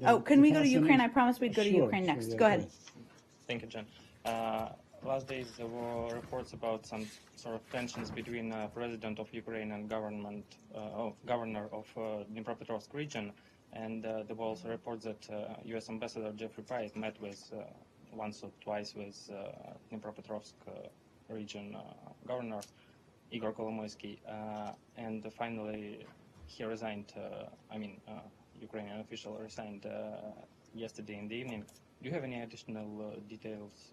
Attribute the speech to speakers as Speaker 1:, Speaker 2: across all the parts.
Speaker 1: Oh, can we go to Ukraine? I promised we'd go to Ukraine next. Go ahead.
Speaker 2: Thank you, Jen. Last days there were reports about some sort of tensions between President of Ukraine and governor of Dnipropetrovsk region, and there were also reports that U.S. Ambassador Geoffrey Pyatt met with once or twice with Dnipropetrovsk region governor Igor Kolomoisky, and finally he resigned. Ukrainian official resigned yesterday in the evening. Do you have any additional details?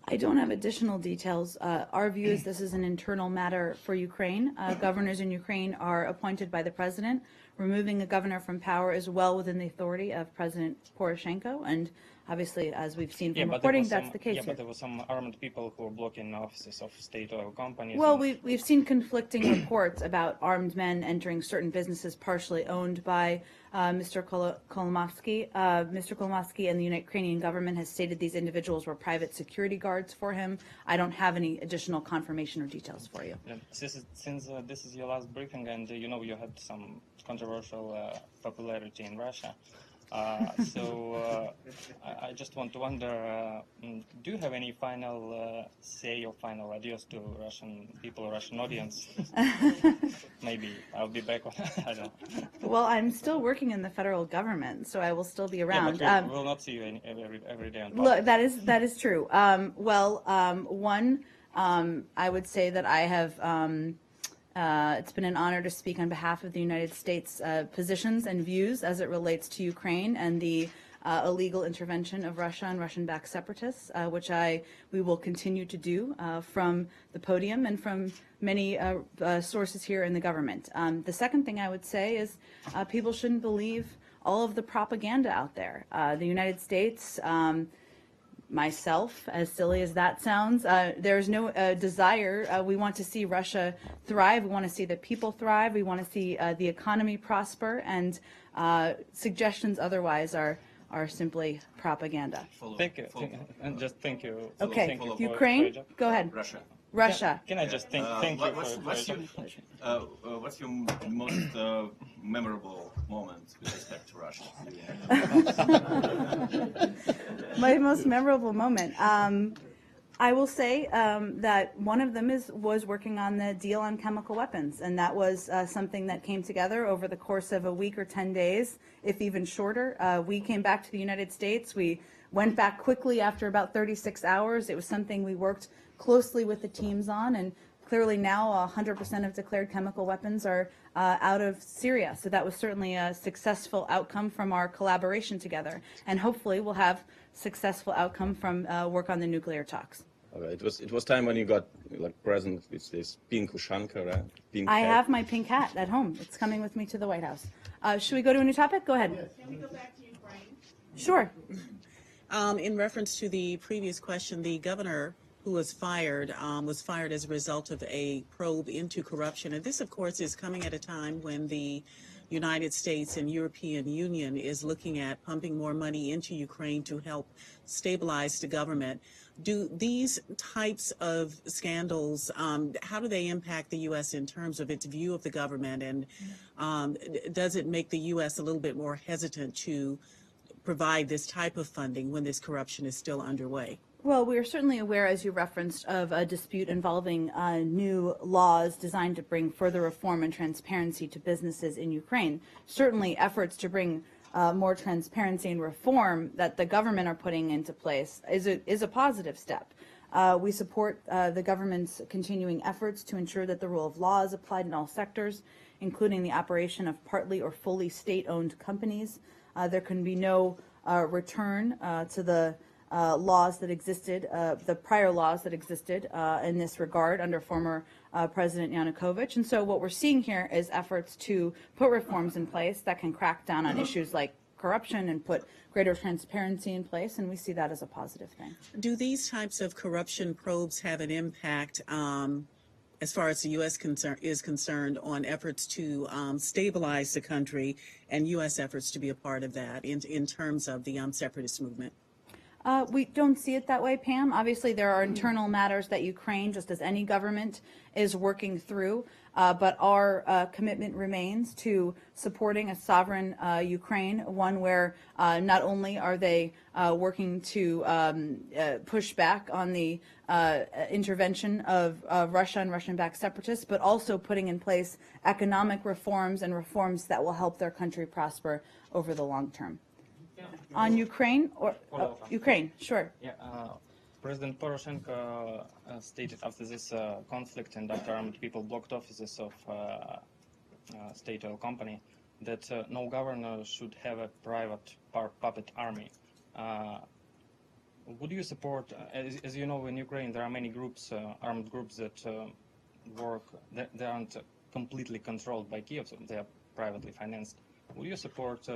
Speaker 1: I don't have additional details. Our view is this is an internal matter for Ukraine. Governors in Ukraine are appointed by the president. Removing a governor from power is well within the authority of President Poroshenko, and obviously, as we've seen from reporting, that's the case.
Speaker 2: Yeah, but there were some armed people who were blocking offices of state oil companies.
Speaker 1: Well, we've seen conflicting reports about armed men entering certain businesses partially owned by Mr. Kolomoisky. Mr. Kolomoisky and the Ukrainian government has stated these individuals were private security guards for him. I don't have any additional confirmation or details for you.
Speaker 2: Yeah, since this is your last briefing, and you know you had some controversial popularity in Russia. I just want to wonder, do you have any final say or final ideas to Russian people, Russian audience? Maybe I'll be back on, I don't know.
Speaker 1: Well, I'm still working in the federal government, so I will still be around.
Speaker 2: Yeah, but we'll not see you every day on podcast.
Speaker 1: Look, that is true. I would say that I have it's been an honor to speak on behalf of the United States positions and views as it relates to Ukraine and the illegal intervention of Russia and Russian-backed separatists, which we will continue to do from the podium and from many sources here in the government. The second thing I would say is people shouldn't believe all of the propaganda out there. The United States, myself, as silly as that sounds, there's no desire. We want to see Russia thrive. We want to see the people thrive. We want to see the economy prosper, and suggestions otherwise are simply propaganda.
Speaker 2: Thank you. And just thank you.
Speaker 1: Okay, Ukraine, go ahead. Russia.
Speaker 2: Can I just thank you
Speaker 3: what's your most memorable moment with respect to Russia?
Speaker 1: My most memorable moment. I will say that one of them was working on the deal on chemical weapons, and that was something that came together over the course of a week or 10 days, if even shorter. We came back to the United States. We went back quickly after about 36 hours. It was something we worked closely with the teams on, and clearly now 100% of declared chemical weapons are out of Syria. So that was certainly a successful outcome from our collaboration together, and hopefully we'll have successful outcome from work on the nuclear talks.
Speaker 4: Okay. It was time when you got present with this pink ushanka, right? Pink
Speaker 1: I
Speaker 4: hat.
Speaker 1: have my pink hat at home. It's coming with me to the White House. Should we go to a new topic? Go ahead.
Speaker 5: Yes. Can we go back to Ukraine?
Speaker 1: Sure.
Speaker 5: In reference to the previous question, the governor who was fired as a result of a probe into corruption. And this, of course, is coming at a time when the United States and European Union is looking at pumping more money into Ukraine to help stabilize the government. Do these types of scandals, how do they impact the U.S. in terms of its view of the government? And does it make the U.S. a little bit more hesitant to provide this type of funding when this corruption is still underway?
Speaker 1: Well, we are certainly aware, as you referenced, of a dispute involving new laws designed to bring further reform and transparency to businesses in Ukraine. Certainly efforts to bring more transparency and reform that the government are putting into place is a positive step. We support the government's continuing efforts to ensure that the rule of law is applied in all sectors, including the operation of partly or fully state-owned companies. There can be no return to the laws that existed, the prior laws that existed in this regard under former President Yanukovych. And so what we're seeing here is efforts to put reforms in place that can crack down on issues like corruption and put greater transparency in place, and we see that as a positive thing.
Speaker 5: Do these types of corruption probes have an impact as far as the U.S. is concerned on efforts to stabilize the country and U.S. efforts to be a part of that in terms of the separatist movement?
Speaker 1: We don't see it that way, Pam. Obviously, there are internal matters that Ukraine, just as any government, is working through. But our commitment remains to supporting a sovereign Ukraine, one where not only are they working to push back on the intervention of Russia and Russian-backed separatists, but also putting in place economic reforms and reforms that will help their country prosper over the long term. On Ukraine or Ukraine, sure.
Speaker 2: Yeah, President Poroshenko stated after this conflict and after armed people blocked offices of state oil company that no governor should have a private puppet army. Would you support, as you know, in Ukraine there are many groups, armed groups that work, they aren't completely controlled by Kiev, so they are privately financed. Would you support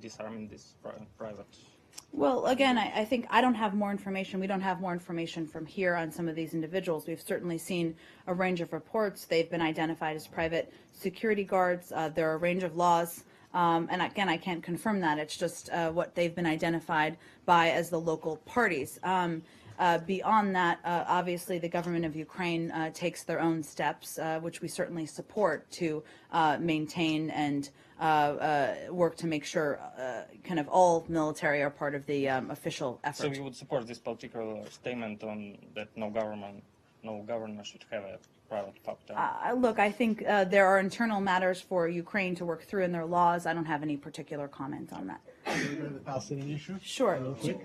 Speaker 2: disarming this private?
Speaker 1: Well, again, I think I don't have more information. We don't have more information from here on some of these individuals. We've certainly seen a range of reports. They've been identified as private security guards. There are a range of laws. And again, I can't confirm that. It's just what they've been identified by as the local parties. Beyond that, obviously, the government of Ukraine takes their own steps, which we certainly support to maintain and work to make sure kind of all military are part of the official effort.
Speaker 2: So you would support this particular statement on that no governor should have a private puppet?
Speaker 1: Look, I think there are internal matters for Ukraine to work through in their laws. I don't have any particular comment on that.
Speaker 6: Can we go to the Palestinian issue?
Speaker 1: Sure.
Speaker 6: Real quick.